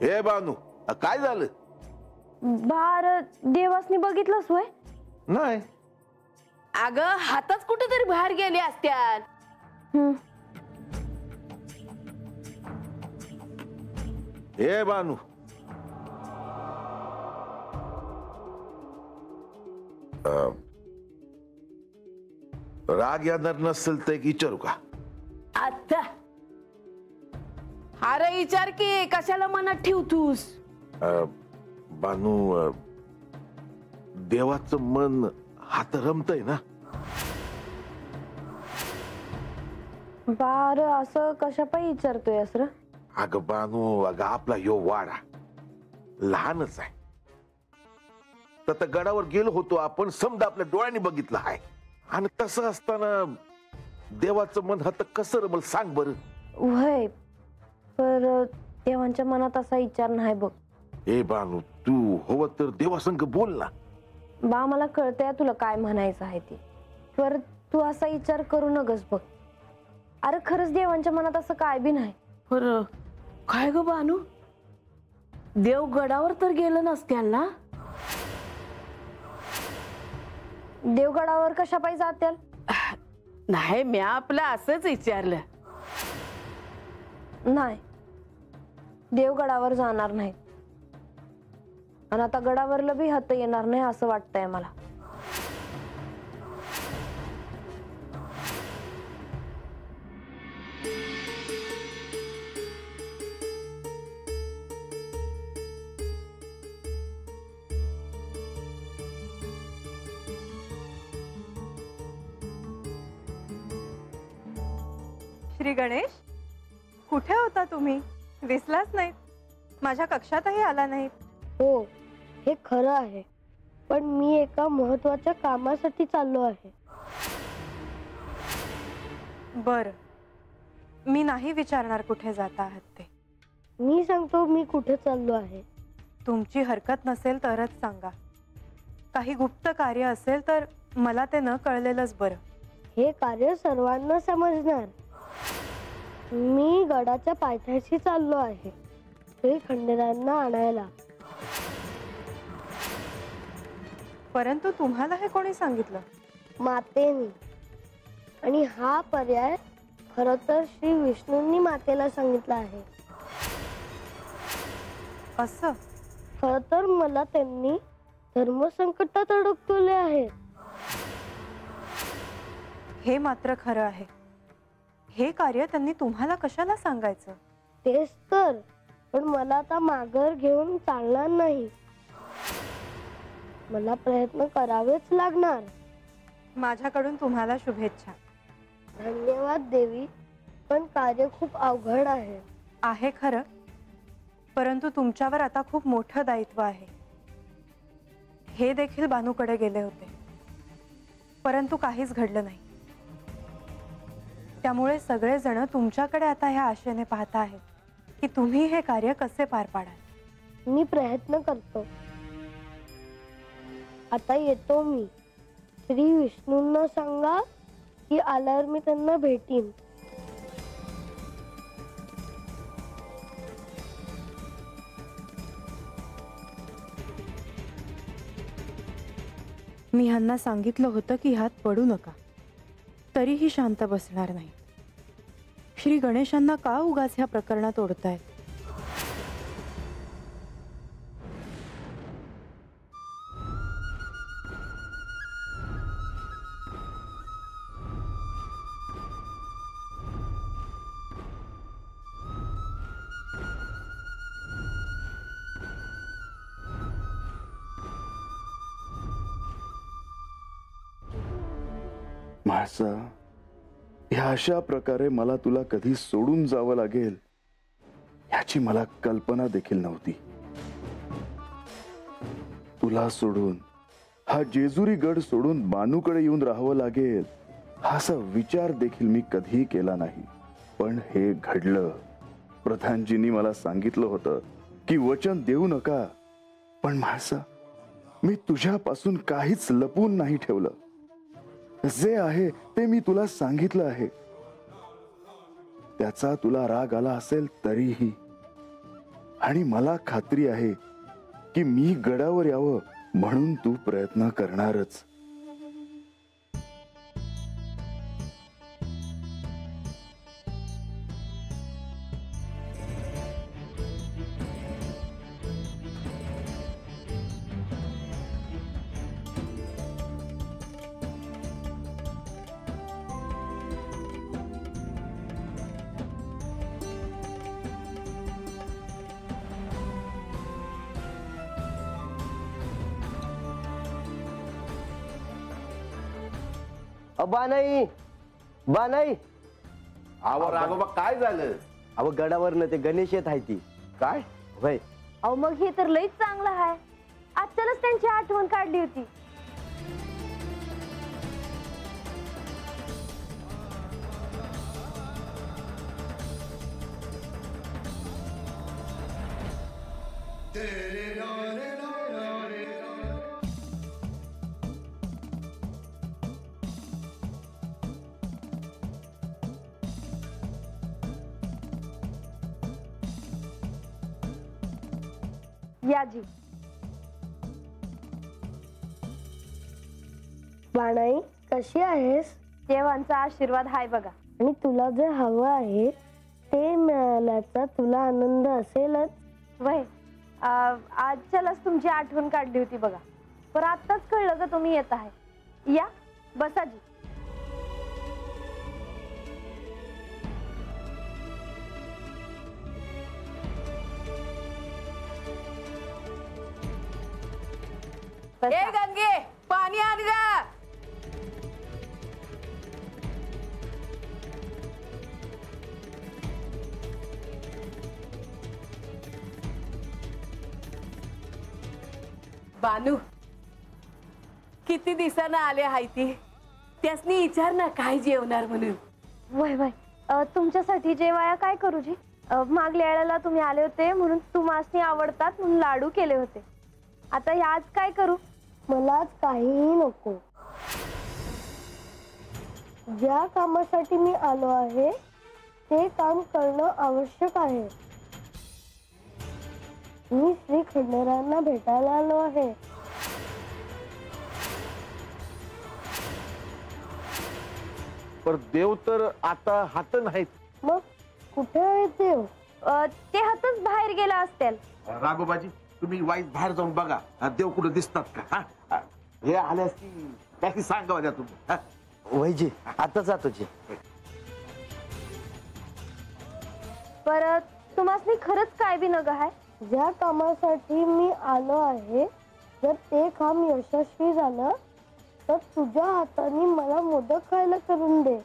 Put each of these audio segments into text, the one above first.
हे बानू, काय झालं? बार देवासनी बघितलंस होय? नाही. अगं हातच कुठेतरी बाहेर गेले असत्याल. हे बानू, राग येणार नसेल तर एक विचारू का? आता अरे विचार की, कशाला मनात ठेवतोस? बानू, देवाचं मन हात रमतय ना. बार असं कशा पायी विचारतोय असर? अगं बानू, अगं आपला यो वाडा लहानच आहे. तर गडावर गेलो होतो आपण, समजा आपल्या डोळ्यांनी बघितलं आहे. आणि तसं असताना देवाचं मन हात कसं रमल सांग बरं? वय पर देवांच्या मनात असा विचार नाही बघ. ए बानू, तू हवं तर देवासंग बोल ना. बा मला कळतंय तुला काय म्हणायचं आहे ते, पर तू असा विचार करू नगस बघ. अरे खरंच देवांच्या मनात असं काय बी नाही. बरं काय ग बानू, देव गडावर तर गेलं नसत्याल ना? देवगडावर कशा पायी जात्याल? नाही, मी आपलं असंच विचारलं. नाही, देवगडावर जाणार नाही. आणि आता गडावरला बी हात येणार नाही असं वाटतंय मला. श्री गणेश, कुठे होता तुम्ही? दिसलाच नाही, माझ्या कक्षातही आला नाही. हो, हे खरं आहे, पण मी एका महत्त्वाच्या कामासाठी चाललो आहे. बर, मी नाही विचारणार कुठे जाता आहात ते. मी सांगतो मी कुठे चाललो आहे. तुमची हरकत नसेल तरच सांगा. काही गुप्त कार्य असेल तर मला ते न कळलेलंच बरं. हे कार्य सर्वांना समजणार. मी गडाच्या पायथ्याशी चाललो आहे श्रीखंडेरायांना आणायला. परंतु तुम्हाला हे कोणी सांगितलं? मातेने. आणि हा पर्याय खरं तर श्री विष्णूंनी मातेला सांगितला आहे. असं? खरं तर मला त्यांनी धर्मसंकटात अडकवले आहे. हे मात्र खरं आहे. हे कार्य त्यांनी तुम्हाला कशाला सांगायचं? तेच तर, पण मला आता माघार घेऊन चालणार नाही. मला प्रयत्न करावेच लागणार. माझ्याकडून तुम्हाला शुभेच्छा. धन्यवाद देवी, पण कार्य खूप अवघड आहे. आहे खरं, परंतु तुमच्यावर आता खूप मोठं दायित्व आहे. हे देखील बानूकडे गेले होते, परंतु काहीच घडलं नाही. त्यामुळे सगळेजण तुमच्याकडे आता ह्या आशेने पाहता आहेत की तुम्ही हे कार्य कसे पार पाडाल. मी प्रयत्न करतो. आता येतो मी. श्री विष्णूंना सांगा की आल्यावर मी त्यांना भेटीन. मी ह्यांना सांगितलं होतं की ह्यात पडू नका, तरीही शांत बसणार नाही. श्री गणेशांना का उगाच ह्या प्रकरणात ओढतायत? म्हाळसा, ह्या अशा प्रकारे मला तुला कधी सोडून जावं लागेल ह्याची मला कल्पना देखील नव्हती. तुला सोडून, हा जेजुरी गड सोडून बानूकडे येऊन राहावं लागेल असा विचार देखील मी कधीही केला नाही. पण हे घडलं. प्रधानजींनी मला सांगितलं होतं की वचन देऊ नका, पण म्हाळसा, मी तुझ्यापासून काहीच लपवून नाही ठेवलं. जे आहे ते मी तुला सांगितलं आहे. त्याचा तुला राग आला असेल तरीही आणि मला खात्री आहे की मी गडावर यावं म्हणून तू प्रयत्न करणारच. बानाई बानाई अहो राघोबा काय झालं? अहो गडावर ते गणेश येत आहे ती काय? होय. अहो मग हे तर लईच चांगलं आहे. आजच्यालाच त्यांची आठवण काढली होती. याजी बाणाई कशी आहेस? देवांचा आशीर्वाद हाय बघा. आणि तुला जे हवं आहे ते मिळाल्याचा तुला आनंद असेलच. वय आजच्यालाच तुमची आठवण काढली होती बघा. पण आत्ताच कळलं का तुम्ही येत आहे. या बसाजी. ए गंगे पाणी आण ग. बानू किती दिवसानं आले हाय ती. त्यासनी विचार ना काय जेवणार म्हणून. वय वय तुमच्यासाठी जेवाया काय करू जी. मागल्या वेळेला तुम्ही आले होते म्हणून तुम्हासनी आवडतात म्हणून लाडू केले होते. आता आज काय करू? मलाच काहीही नको. ज्या कामासाठी मी आलो आहे ते काम करणं आवश्यक आहे. मी श्री खंडेरायांना भेटायला आलो आहे. पर देव तर आता हात नाहीत. मग कुठे आहे देव? ते हातच बाहेर गेला असतील. राघोबाजी तुम्ही वाईट बाहेर जाऊन बघा. देव कुठे दिसतात का? हे आल्यास की त्याची सांगा द्या तुम्ही. वैजी आता जातो जी. परत तुम्हासनी खरंच काय बी नग आहे. ज्या कामासाठी मी आलो आहे जर ते काम यशस्वी झालं तर तुझ्या हाताने मला मोदक खायला करून दे.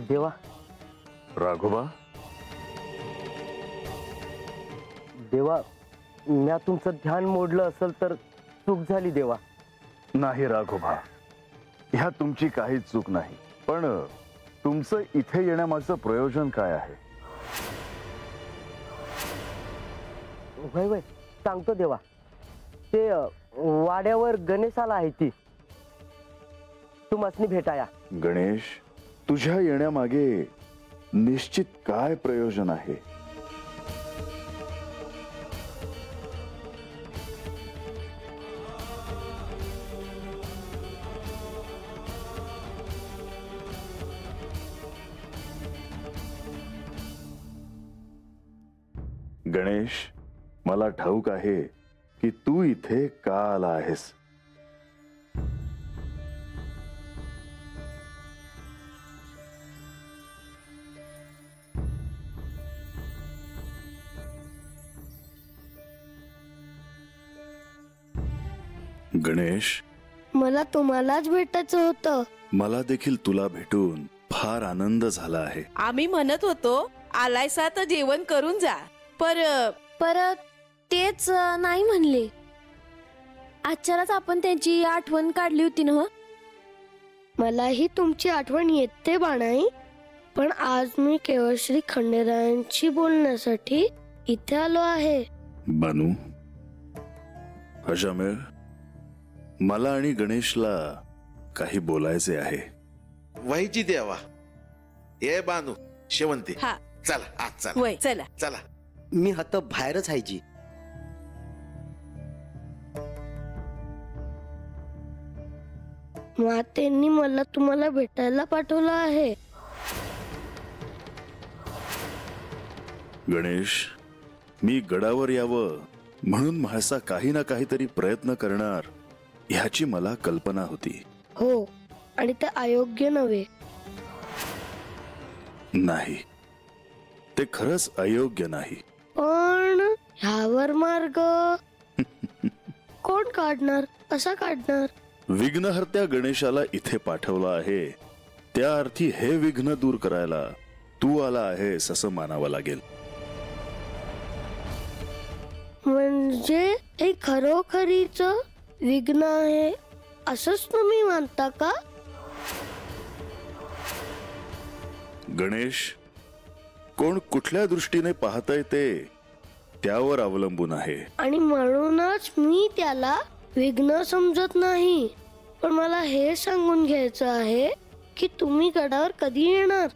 देवा. राघोबा, देवा म्या तुमचं ध्यान मोडलं असेल तर चूक झाली देवा. नाही राघोबा, ह्या तुमची काहीच चूक नाही. पण तुमचं इथे येण्यामागचं प्रयोजन काय आहे? वय वय सांगतो देवा. ते वाड्यावर गणेश आला आहे ती तुम्हासनी भेटाया. गणेश, तुझ्या येण्यामागे निश्चित काय प्रयोजन आहे? गणेश, मला ठाऊक आहे की तू इथे का आला आहेस. गणेश, मला तुम्हालाच भेटायचं होतं. मला देखील तुला भेटून फार आनंद झाला आहे. आम्ही म्हणत होतो आलायसा तर जेवण करून जा. परत तेच नाही म्हणले. आजच्यालाच आपण त्यांची आठवण काढली होती ना. मलाही तुमची आठवण येते बाणाई, पण आज मी केवळ श्री खंडेरायांची बोलण्यासाठी इथे आलो आहे. बानू, अशामेळ, मला आणि गणेशला काही बोलायचे आहे. वहीची देवा. ये बानू, शेवंती, हा. चला आज चला. वय चला. चला. मी हात बाहेरच आहे जी. मातेंनी मला तुम्हाला भेटायला पाठवलं आहे. गणेश, मी गडावर यावं म्हणून म्हाळसा काही ना काहीतरी प्रयत्न करणार ह्याची मला कल्पना होती. हो, आणि ते अयोग्य नव्हे. नाही, ते खरंच अयोग्य नाही. पण ह्यावर मार्ग कोण काढणार? कसा काढणार? विघ्नहर्त्या गणेशाला इथे पाठवलं आहे, त्या अर्थी हे विघ्न दूर करायला तू आला आहेस असं मानावं लागेल. म्हणजे हे खरोखरीच विघ्न आहे असंच तुम्ही मानता का? गणेश, कोण कुठल्या दृष्टीने पाहतय ते त्यावर अवलंबून आहे. आणि म्हणूनच मी त्याला विघ्न समजत नाही. पण मला हे सांगून घ्यायचं आहे की तुम्ही गडावर कधी येणार?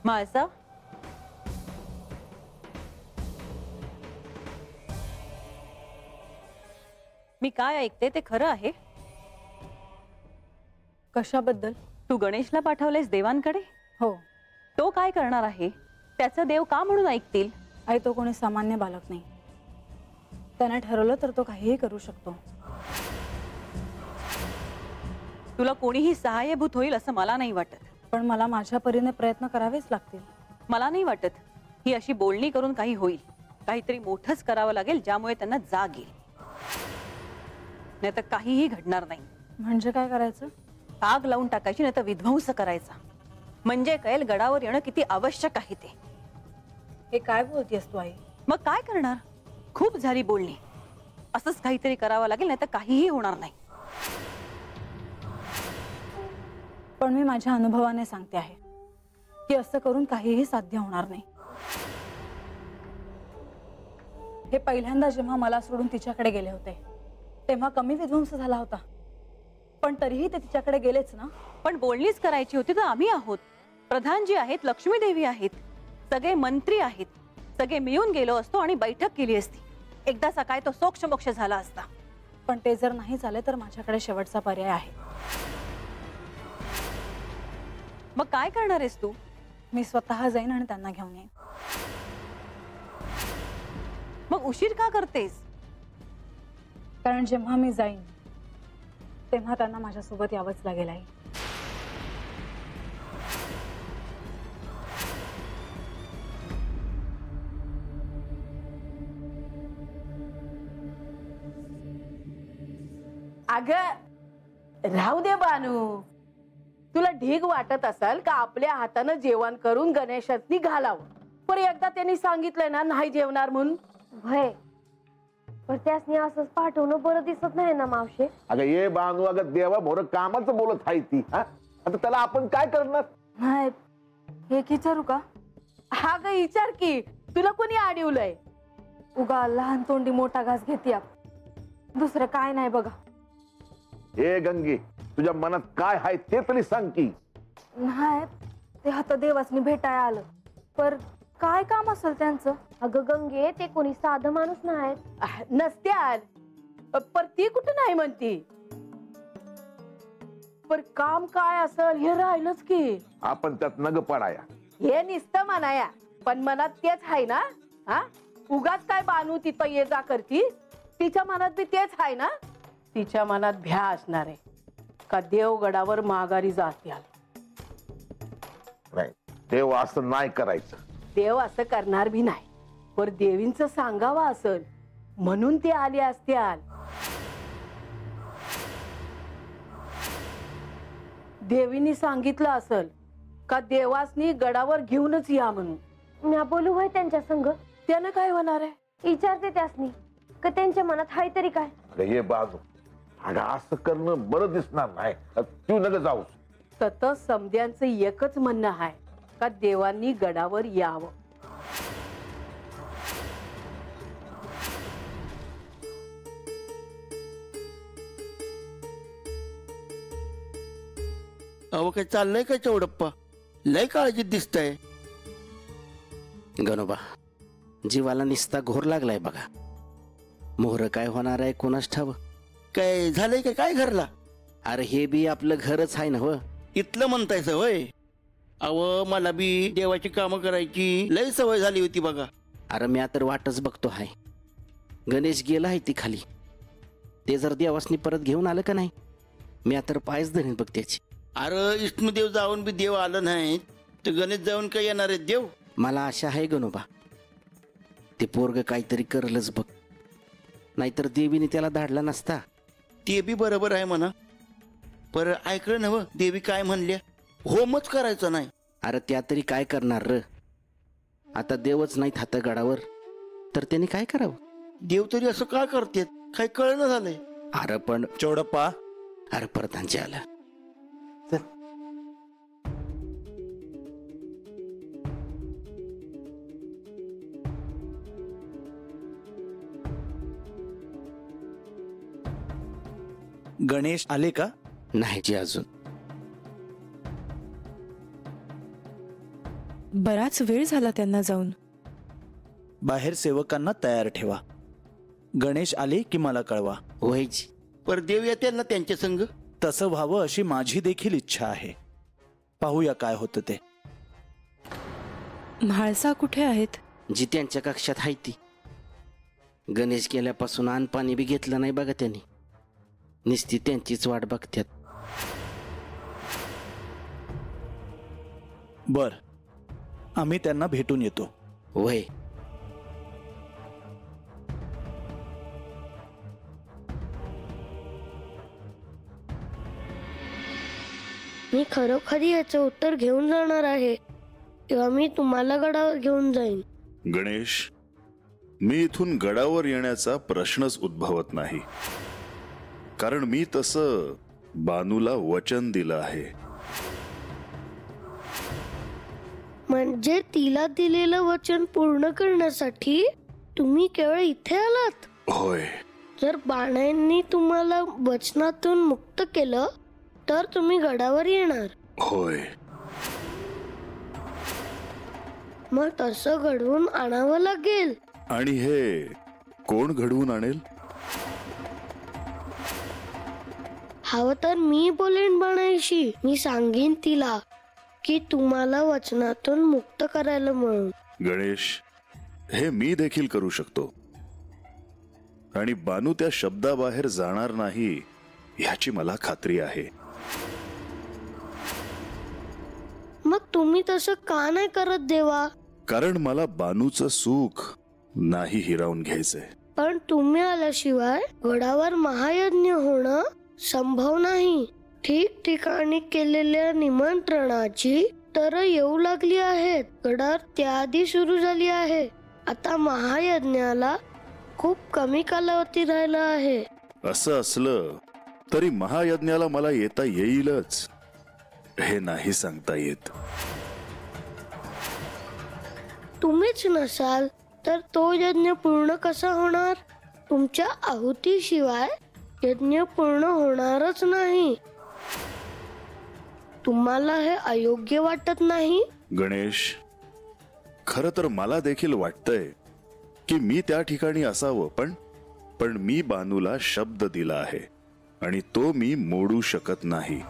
म्हाळसा, मी काय ऐकते ते खरं आहे? कशाबद्दल? तू गणेशला पाठवलेस देवांकडे? हो. तो काय करणार आहे? त्याचं देव का म्हणून ऐकतील? आई, तो कोणी सामान्य बालक नाही. त्याने ठरवलं तर तो काहीही करू शकतो. तुला कोणीही सहाय्यभूत होईल असं मला नाही वाटत. पण मला माझ्या परीने प्रयत्न करावेच लागतील. मला नाही वाटत ही अशी बोलणी करून काही होईल. काहीतरी मोठंच करावं लागेल ज्यामुळे त्यांना जाग येईल, नाही तर काहीही घडणार नाही. म्हणजे काय करायचं? आग लावून टाकायची, नाही तर विध्वंस करायचा. म्हणजे कळेल गडावर येणं किती आवश्यक आहे ते. हे काय बोलतेस तू आई? मग काय करणार? खूप झाली बोलणी. असंच काहीतरी करावं लागेल, नाही तर काहीही होणार नाही. पण मी माझ्या अनुभवाने सांगते आहे की असं करून काहीही साध्य होणार नाही. हे पहिल्यांदा जेव्हा मला सोडून तिच्याकडे गेले होते तेव्हा कमी विध्वंस झाला होता, पण तरीही ते तिच्याकडे गेलेच ना. पण बोलणीच करायची होती तर आम्ही आहोत. प्रधानजी आहेत, लक्ष्मी देवी आहेत, सगळे मंत्री आहेत. सगळे मिळून गेलो असतो आणि बैठक केली असती. एकदा सकाळी तो सोक्षमोक्ष झाला असता. पण ते जर नाही झाले तर माझ्याकडे शेवटचा पर्याय आहे. मग काय करणार आहेस तू? मी स्वतः जाईन आणि त्यांना घेऊन येईन. मग उशीर का करतेस? कारण जेव्हा मी जाईन तेव्हा त्यांना माझ्यासोबत यावंच लागेल आई. अगं राहू दे बानू. तुला ढीग वाटत असेल का आपल्या हातानं जेवण करून गणेशातनी घालावं? पण एकदा त्यांनी सांगितलंय ना नाही जेवणार म्हणून. भय, पण त्यासनी असंच पाठवणं बरं दिसत नाही ना मावशे. अगं ये बानू, अगं देवा मोर कामाचं बोलत आहे ती. हा, आता त्याला आपण काय करणार? नाही, हे विचारू का? हा ग विचार की. तुला कोणी अडवलंय? उगा लहान तोंडी मोठा घास घेते. दुसरं काय नाही बघा. ए गंगे, तुझ्या मनात काय आहे ते तरी सांग की. नाही, ते आता देवासनी भेटायला आलं. पर काय काम असेल त्यांचं? अगं गंगे, ते कोणी साधं माणूस नाहीत. नसत्याल, पर ती कुठं नाही म्हणती. पर काम काय असेल हे राहिलंच की. आपण त्यात नग पडाया. हे नुसतं म्हणाया, पण मनात तेच आहे ना. हा, उगाच काय बानू तिथं ये जा करती. तिच्या मनात बी तेच आहे ना. तिच्या मनात भ्या असणार आहे का देवगडावर माघारी जाते. नाही, देव असं नाही करायचं. देव असं करणार बी नाही. पर देवींचं सांगावं असेल म्हणून ते आले असत्याल. देवीनी सांगितलं असल का देवासनी गडावर घेऊनच या म्हणून. म्या बोलू होय त्यांच्या संग. त्यानं काय होणार आहे? विचारते त्यासनी का त्यांच्या मनात हाय तरी काय. अगं ये बाजू, अगं असं करणं बरं दिसणार नाही. तू नका जाऊस. तत समद्यांचं एकच म्हणणं आहे का देवांनी गडावर यावं. अहो काय चाललंय काय चौडप्पा? लय काळजीत दिसतंय. गणोबा, जीवाला निस्ता घोर लागलाय बघा. मोहर काय होणार आहे कोणास ठाव. काय झालंय काय? काय घरला? अरे हे बी आपलं घरच आहे ना हो. इथलं म्हणतायस होय? अहो मला बी देवाची कामं करायची लय सवय झाली होती बघा. अरे मी तर वाटच बघतो हाय. गणेश गेला आहे ती खाली. ते जर देवासनी परत घेऊन आलं का नाही, मी तर पायच धरीन बघ त्याची. अरे इष्टदेव जाऊन बी देव आलं नाही तर गणेश जाऊन काय येणार आहेत देव? मला आशा आहे गणोबा, ते पोरग काहीतरी करलच बघ. नाहीतर देवीने त्याला धाडला नसता. ते बी बरोबर आहे म्हणा. पर ऐकलं नव देवी काय म्हणल्या? होमच करायचं नाही. अरे त्या तरी काय करणार र? आता देवच नाहीत हात गडावर तर त्यांनी काय करावं? देव तरी असं का करतेत काय कळणं झालंय. अरे पण चौडप्पा, अरे प्रधानजी आला. गणेश आले का? नाही जी अजून. बराच वेळ झाला त्यांना जाऊन. बाहेर सेवकांना तयार ठेवा. गणेश आले की मला कळवा. व्हायची. पर देव येतील ना त्यांच्या संग? तसं व्हावं अशी माझी देखील इच्छा आहे. पाहूया काय होतं ते. म्हाळसा कुठे आहेत? जी त्यांच्या कक्षात आहे ती. गणेश गेल्यापासून अन्न पाणी बी घेतलं नाही बघा त्यांनी. निस्ती त्यांचीच वाट बघत्यात. बर, आम्ही त्यांना भेटून येतो. वय मी खरोखरी याचं उत्तर घेऊन जाणार आहे तेव्हा मी तुम्हाला गडावर घेऊन जाईन. गणेश, मी इथून गडावर येण्याचा प्रश्नच उद्भवत नाही. कारण मी तसं बानूला वचन दिलं आहे. म्हणजे तिला दिलेलं वचन पूर्ण करण्यासाठी तुम्ही केवळ इथे आलात? होय. जर बाणांनी तुम्हाला वचनातून मुक्त केलं तर तुम्ही गडावर येणार? होय. मग तसं घडवून आणावं लागेल. आणि हे कोण घडवून आणेल? हवं तर मी बोलेन बाणाईशी. मी सांगेन तिला की तुम्हाला वचनातून मुक्त करायला म्हणून. गणेश, हे मी देखील करू शकतो. आणि बानू त्या शब्दाबाहेर जाणार नाही ह्याची मला खात्री आहे. मग तुम्ही तसं का नाही करत देवा? कारण मला बानूचं सुख नाही हिरावून घ्यायचंय. पण तुम्ही आल्याशिवाय गडावर महायज्ञ होणं संभव नाही. ठिकठिकाणी केलेल्या निमंत्रणाची तर येऊ लागली आहेत. गडावर त्याआधी सुरू झाली आहे. आता महायज्ञाला खूप कमी कालावधी राहिला आहे. असं असलं तरी महायज्ञाला मला येता येईलच हे नाही सांगता येत. तुम्हीच नसाल तर तो यज्ञ पूर्ण कसा होणार? तुमच्या आहुतीशिवाय यज्ञ पूर्ण होणारच नाही. तुम्हाला हे अयोग्य वाटत नाही? गणेश, खरं तर मला देखील वाटतंय की मी त्या ठिकाणी असावं. पण मी बानूला शब्द दिला आहे आणि तो मी मोडू शकत नाही.